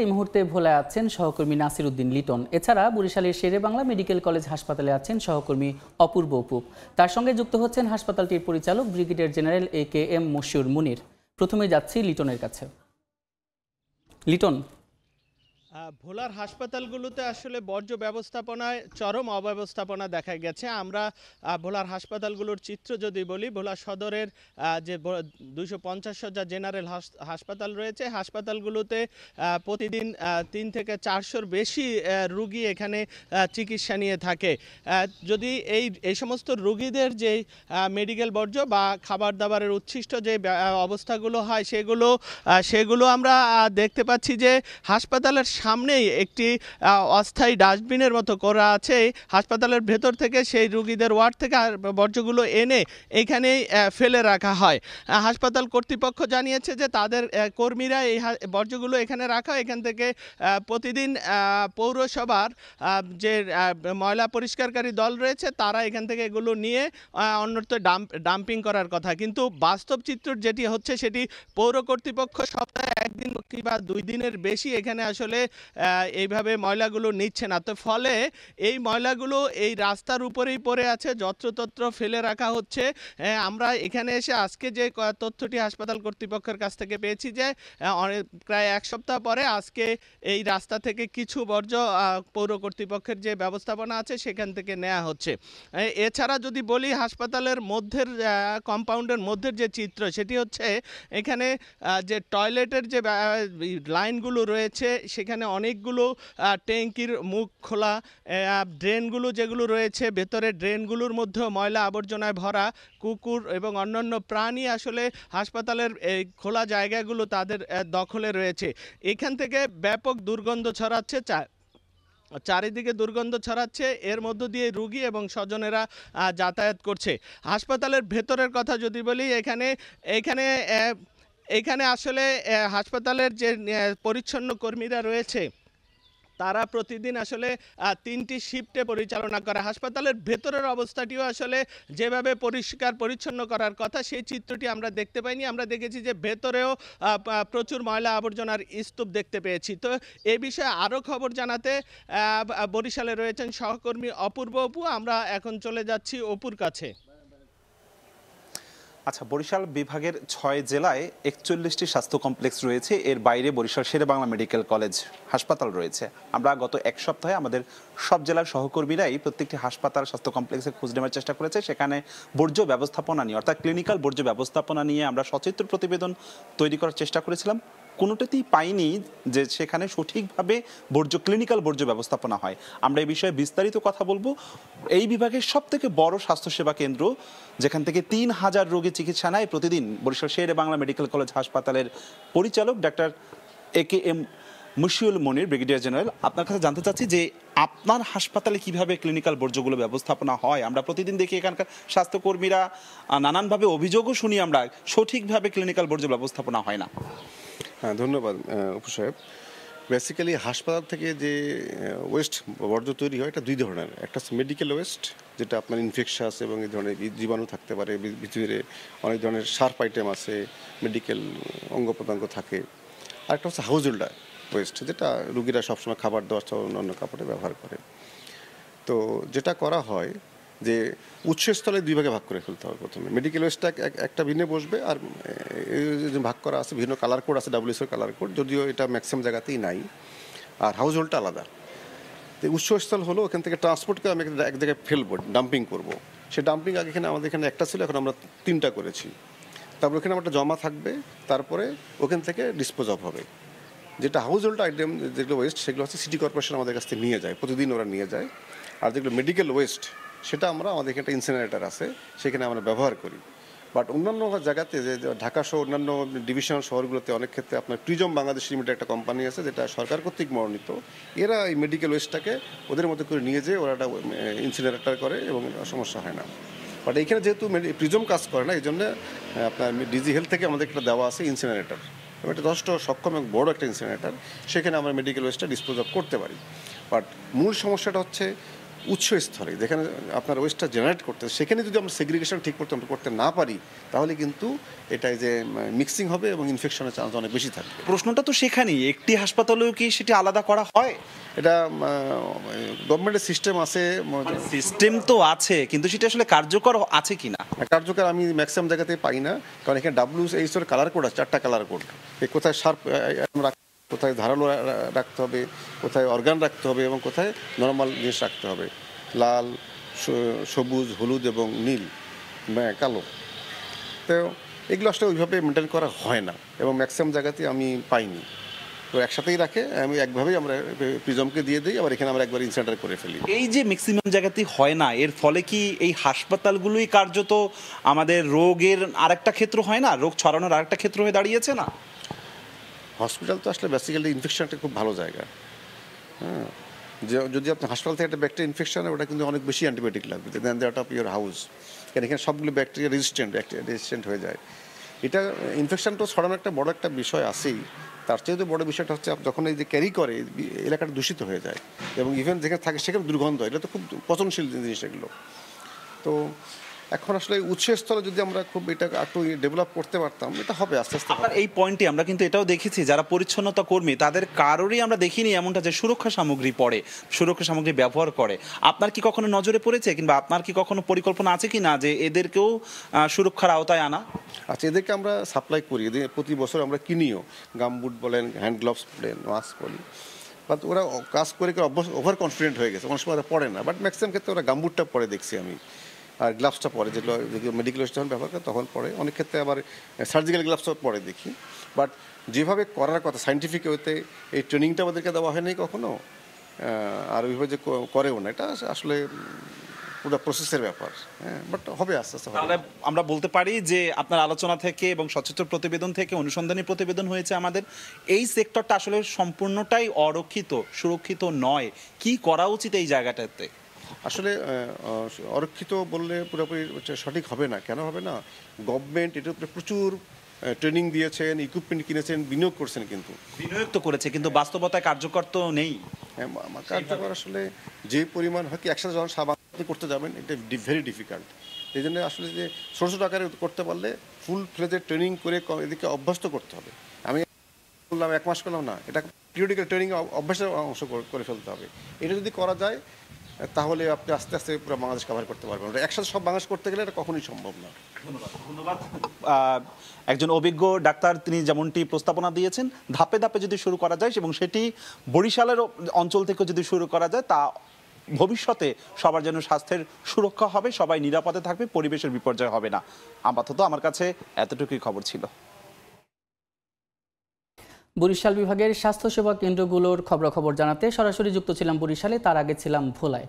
এই মুহূর্তে ভোলায় আছেন সহকর্মী নাসির উদ্দিন লিটন। এছাড়া বরিশালের শেরে বাংলা মেডিকেল কলেজ হাসপাতালে আছেন সহকর্মী অপূর্ব অপু। তার সঙ্গে যুক্ত হচ্ছেন হাসপাতালটির পরিচালক ব্রিগেডিয়ার জেনারেল AKM মশিউর মুনির। প্রথমে যাচ্ছি লিটনের কাছে। লিটন, ভোলার হাসপাতালগুলোতে আসলে বর্জ্য ব্যবস্থাপনায় চরম অব্যবস্থাপনা দেখা গেছে। আমরা ভোলার হাসপাতালগুলোর চিত্র যদি বলি, ভোলা সদরের যে 250 শয্যা জেনারেল হাসপাতাল রয়েছে, হাসপাতালগুলোতে প্রতিদিন 3 থেকে 400-র বেশি রুগী এখানে চিকিৎসা নিয়ে থাকে। যদি এই সমস্ত রুগীদের যে মেডিকেল বর্জ্য বা খাবার দাবারের উচ্ছিষ্ট যে অবস্থাগুলো হয় সেগুলো আমরা দেখতে পাচ্ছি যে হাসপাতালের সামনেই একটি অস্থায়ী ডাস্টবিনের মতো করা আছে। হাসপাতালের ভেতর থেকে সেই রুগীদের ওয়ার্ড থেকে বর্জ্যগুলো এনে এখানেই ফেলে রাখা হয়। হাসপাতাল কর্তৃপক্ষ জানিয়েছে যে তাদের কর্মীরা এই বর্জ্যগুলো এখানে রাখা, এখান থেকে প্রতিদিন পৌরসভার যে ময়লা পরিষ্কারকারী দল রয়েছে তারা এখান থেকে এগুলো নিয়ে অন্যত্র ডাম্পিং করার কথা। কিন্তু বাস্তব চিত্র যেটি হচ্ছে সেটি পৌর কর্তৃপক্ষ সপ্তাহে 1 দিন কিংবা 2 দিনের বেশি এখানে আসলে এইভাবে ময়লাগুলো নিচ্ছে না। তো ফলে এই ময়লাগুলো এই রাস্তার উপরেই পড়ে আছে, যত্রতত্র ফেলে রাখা হচ্ছে। আমরা এখানে এসে আজকে যে তথ্যটি হাসপাতাল কর্তৃপক্ষের কাছ থেকে পেয়েছি যে প্রায় 1 সপ্তাহ পরে আজকে এই রাস্তা থেকে কিছু বর্জ্য পৌর কর্তৃপক্ষের যে ব্যবস্থাপনা আছে সেখান থেকে নেওয়া হচ্ছে। এছাড়া যদি বলি হাসপাতালের মধ্যের কম্পাউন্ডের মধ্যের যে চিত্র সেটি হচ্ছে এখানে যে টয়লেটের যে লাইনগুলো রয়েছে সেখানে অনেকগুলো ট্যাঙ্কির মুখ খোলা, ড্রেনগুলো যেগুলো রয়েছে ভেতরে ড্রেনগুলোর মধ্যেও ময়লা আবর্জনায় ভরা, কুকুর এবং অন্যান্য প্রাণী আসলে হাসপাতালের এই খোলা জায়গাগুলো তাদের দখলে রয়েছে। এখান থেকে ব্যাপক দুর্গন্ধ ছড়াচ্ছে, চারিদিকে দুর্গন্ধ ছড়াচ্ছে, এর মধ্য দিয়ে রোগী এবং স্বজনেরা যাতায়াত করছে। হাসপাতালের ভেতরের কথা যদি বলি, এখানে আসলে হাসপাতালের যে পরিচ্ছন্ন কর্মীরা রয়েছে তারা প্রতিদিন আসলে 3টি শিফটে পরিচালনা করে। হাসপাতালের ভেতরের অবস্থাটিও আসলে যেভাবে পরিষ্কার পরিচ্ছন্ন করার কথা সেই চিত্রটি আমরা দেখতে পাইনি। আমরা দেখেছি যে ভেতরেও প্রচুর ময়লা আবর্জনার স্তূপ দেখতে পেয়েছি। তো এই বিষয়ে আরও খবর জানাতে বরিশালে রয়েছেন সহকর্মী অপূর্ব অপু। আমরা এখন চলে যাচ্ছি অপুর কাছে। আচ্ছা, বরিশাল বিভাগের 6 জেলায় 41টি স্বাস্থ্য কমপ্লেক্স রয়েছে। এর বাইরে বরিশাল শেরে বাংলা মেডিকেল কলেজ হাসপাতাল রয়েছে। আমরা গত 1 সপ্তাহে আমাদের সব জেলার সহকর্মীরাই প্রত্যেকটি হাসপাতাল স্বাস্থ্য কমপ্লেক্সে খোঁজ নেওয়ার চেষ্টা করেছে। সেখানে বর্জ্য ব্যবস্থাপনা নিয়ে অর্থাৎ ক্লিনিক্যাল বর্জ্য ব্যবস্থাপনা নিয়ে আমরা সচিত্র প্রতিবেদন তৈরি করার চেষ্টা করেছিলাম। কোনোটাতেই পাইনি যে সেখানে সঠিকভাবে ক্লিনিক্যাল বর্জ্য ব্যবস্থাপনা হয়। আমরা এই বিষয়ে বিস্তারিত কথা বলবো। এই বিভাগের সবথেকে বড় স্বাস্থ্যসেবা কেন্দ্র যেখান থেকে 3000 রোগী চিকিৎসা নেয় প্রতিদিন, বরিশাল শেরে বাংলা মেডিকেল কলেজ হাসপাতালের পরিচালক ডাক্তার AKM মশিউর মুনির, ব্রিগেডিয়ার জেনারেল। আপনার কাছে জানতে চাচ্ছি যে আপনার হাসপাতালে কিভাবে ক্লিনিক্যাল বর্জ্যগুলো ব্যবস্থাপনা হয়। আমরা প্রতিদিন দেখি এখানকার স্বাস্থ্যকর্মীরা নানানভাবে অভিযোগও শুনি আমরা, সঠিকভাবে ক্লিনিক্যাল বর্জ্য ব্যবস্থাপনা হয় না। হ্যাঁ, ধন্যবাদ অপু সাহেব। বেসিক্যালি হাসপাতাল থেকে যে ওয়েস্ট বর্জ্য তৈরি হয় এটা 2 ধরনের। একটা হচ্ছে মেডিকেল ওয়েস্ট, যেটা আপনার ইনফেকশাস এবং এই ধরনের জীবাণু থাকতে পারে, ভিতরে অনেক ধরনের শার্প আইটেম আছে, মেডিকেল অঙ্গ প্রত্যঙ্গ থাকে। আরেকটা হচ্ছে হাউস হোল্ডার ওয়েস্ট, যেটা রুগীরা সবসময় খাবার দাবার অন্যান্য কাপড়ে ব্যবহার করে। তো যেটা করা হয় যে উৎসস্থলে 2 ভাগে ভাগ করে ফেলতে হবে। প্রথমে মেডিকেল ওয়েস্টটা একটা বিনে বসবে, আর ভাগ করা আছে বিভিন্ন কালার কোড আছে, WHO কালার কোড, যদিও এটা ম্যাক্সিমাম জায়গাতেই নাই। আর হাউস হোল্ডটা আলাদা। তো উৎসস্থল হলো ওখান থেকে ট্রান্সপোর্ট করে আমি এক জায়গায় ফেলবো, ডাম্পিং করব। সে ডাম্পিং আগে আমাদের এখানে একটা ছিল, এখন আমরা 3টা করেছি। তারপর ওখানে একটা জমা থাকবে, তারপরে ওখান থেকে ডিসপোজ অফ হবে। যেটা হাউস হোল্ড আইটেম যেগুলো ওয়েস্ট সেগুলো হচ্ছে সিটি কর্পোরেশন আমাদের কাছ থেকে নিয়ে যায়, প্রতিদিন ওরা নিয়ে যায়। আর যেগুলো মেডিকেল ওয়েস্ট সেটা আমাদের এখানে একটা ইনসিনারেটর আছে, সেখানে আমরা ব্যবহার করি। বাট অন্যান্য জায়গাতে যে ঢাকা সহ অন্যান্য ডিভিশনাল শহরগুলোতে অনেক ক্ষেত্রে আপনার প্রিজম বাংলাদেশ লিমিটেড একটা কোম্পানি আছে যেটা সরকার কর্তৃক মনোনীত। এরা এই মেডিকেল ওয়েস্টটাকে ওদের মধ্যে করে নিয়ে যেয়ে ওরা একটা ইনসিনারেটর করে এবং সমস্যা হয় না। বাট এইখানে যেহেতু প্রিজম কাজ করে না, এই জন্য আপনার ডিজি হেলথ থেকে আমাদের একটা দেওয়া আছে ইনসিনারেটর, এবং এটা যথেষ্ট সক্ষম এবং বড় একটা ইনসিনারেটর। সেখানে আমরা মেডিকেল ওয়েস্টটা ডিসপোজ অফ করতে পারি। বাট মূল সমস্যাটা হচ্ছে উৎসস্থলে যেখানে আপনার ওয়েস্টটা জেনারেট করতে, সেখানে যদি আমরা সেগ্রিগেশন ঠিক করতে না পারি, তাহলে কিন্তু এটাই যে মিক্সিং হবে এবং ইনফেকশনের চান্স অনেক বেশি থাকবে। প্রশ্নটা তো সেখানেই, একটি হাসপাতালেও কি সেটি আলাদা করা হয়? এটা গভর্নমেন্টের সিস্টেম আছে, সিস্টেম তো আছে, কিন্তু সেটা আসলে কার্যকর আছে কিনা? কার্যকর আমি ম্যাক্সিমাম জায়গাতে পাই না, কারণ এখানে WH এর কালার কোড আছে, 4টা কালার কোড। কোথায় শার্প কোথায় ধারালো রাখতে হবে, কোথায় অর্গান রাখতে হবে এবং কোথায় নর্মাল জিনিস রাখতে হবে, লাল, সবুজ, হলুদ এবং নীল, কালো। তো এগুলো আসলে ওইভাবে মেনটেন করা হয় না এবং ম্যাক্সিমাম জায়গাতে আমি পাইনি। তো একসাথেই রাখে, আমি একভাবেই আমরা প্রিজমকে দিয়ে দিই, আবার এখানে আমরা একবার ইনসেন্টার করে ফেলি। এই যে ম্যাক্সিমাম জায়গাতেই হয় না, এর ফলে কি এই হাসপাতালগুলোই কার্যত আমাদের রোগের আরেকটা ক্ষেত্র হয় না, রোগ ছড়ানোর আরেকটা ক্ষেত্র হয়ে দাঁড়িয়েছে না? হসপিটাল তো আসলে বেসিক্যালি ইনফেকশনটা খুব ভালো জায়গা। হ্যাঁ, যে যদি আপনার হাসপাতাল থেকে একটা ব্যাকটেরিয়া ইনফেকশন হয়, ওটা কিন্তু অনেক বেশি অ্যান্টিবায়োটিক লাগবে দেন দ্যাট অফ ইউর হাউস, কারণ এখানে সবগুলো ব্যাকটেরিয়া রেজিস্ট্যান্ট হয়ে যায়। এটা ইনফেকশনটা ছড়ানোর একটা বড় একটা বিষয় আছেই। তার চেয়ে তো বড় বিষয়টা হচ্ছে যখন এই যে ক্যারি করে এলাকাটা দূষিত হয়ে যায় এবং ইভেন যেখানে থাকে সেখানে দুর্গন্ধ, এটা তো খুব পচনশীল জিনিস এগুলো। তো এখন আসলে উৎসস্থলে যদি আমরা খুব এটা একটু ডেভেলপ করতে পারতাম, এটা হবে আস্তে আস্তে। আপনার এই পয়েন্টে আমরা কিন্তু এটাও দেখেছি, যারা পরিচ্ছন্নতা কর্মী তাদের কারোরই আমরা দেখিনি এমনটা যে সুরক্ষা সামগ্রী পরে, সুরক্ষা সামগ্রী ব্যবহার করে। আপনার কি কখনো নজরে পড়েছে, কিংবা আপনার কি কখনো পরিকল্পনা আছে কি না যে এদেরকেও সুরক্ষার আওতায় আনা? আচ্ছা, এদেরকে আমরা সাপ্লাই করি, এদের প্রতি বছর আমরা কিনিও, গামবুট বলেন, হ্যান্ড গ্লাভস বলেন, মাস্ক বলি। বাট ওরা কাজ করে ওভার কনফিডেন্ট হয়ে গেছে, অনেক সময় ওরা পড়ে না, বাট ম্যাক্সিমাম ক্ষেত্রে ওরা গামবুটটা পরে দেখছি আমি, আর গ্লাভসটা পরে, যেগুলো মেডিকেল যখন ব্যবহার করে তখন পরে, অনেক ক্ষেত্রে আবার সার্জিক্যাল গ্লাভসও পরে দেখি। বাট যেভাবে করার কথা সায়েন্টিফিক ওয়েতে, এই ট্রেনিংটা আমাদেরকে দেওয়া হয়নি কখনো, আর ওইভাবে যে করেও না, এটা আসলে পুরো প্রসেসের ব্যাপার। হ্যাঁ, বাট হবে আস্তে আস্তে। তাহলে আমরা বলতে পারি যে আপনার আলোচনা থেকে এবং সচেতন প্রতিবেদন থেকে, অনুসন্ধানী প্রতিবেদন হয়েছে আমাদের, এই সেক্টরটা আসলে সম্পূর্ণটাই অরক্ষিত, সুরক্ষিত নয়। কি করা উচিত এই জায়গাটাতে? আসলে অরক্ষিত বললে পুরোপুরি সঠিক হবে না। কেন হবে না? গভর্নমেন্ট এটার উপরে প্রচুর ট্রেনিং দিয়েছেন, ইকুইপমেন্ট কিনেছেন, বিনিয়োগ করছেন, কিন্তু বিনিয়োগ তো করেছে, কিন্তু বাস্তবতায় কার্যকর তো নেই। কার্যকর আসলে যে পরিমাণ হয় কি, একসাথে যখন সাবান করতে যাবেন, এটা ভেরি ডিফিকাল্ট। এই জন্য আসলে যে ছোটো ছোটো আকারে করতে পারলে ফুল ফ্লেজে ট্রেনিং করে এদিকে অভ্যস্ত করতে হবে। আমি বললাম 1 মাস করলাম না, এটা পিরিয়ডিক্যাল ট্রেনিং অভ্যাসের অংশ করে ফেলতে হবে। এটা যদি করা যায়, তাহলে আপনি আস্তে আস্তে পুরো বাংলাদেশ কভার করতে পারবেন। একসাথে সব বাংলাদেশ করতে গেলে এটা কখনোই সম্ভব না। ধন্যবাদ। একজন অভিজ্ঞ ডাক্তার, তিনি যেমনটি প্রস্তাবনা দিয়েছেন, ধাপে ধাপে যদি শুরু করা যায় এবং সেটি বরিশালের অঞ্চল থেকে যদি শুরু করা যায়, তা ভবিষ্যতে সবার জন্য স্বাস্থ্যের সুরক্ষা হবে, সবাই নিরাপদে থাকবে, পরিবেশের বিপর্যয় হবে না। আপাতত আমার কাছে এতটুকুই খবর ছিল। বরিশাল বিভাগের স্বাস্থ্যসেবা কেন্দ্রগুলোর খবরাখবর জানাতে সরাসরি যুক্ত ছিলাম বরিশালে, তার আগে ছিলাম ভোলায়।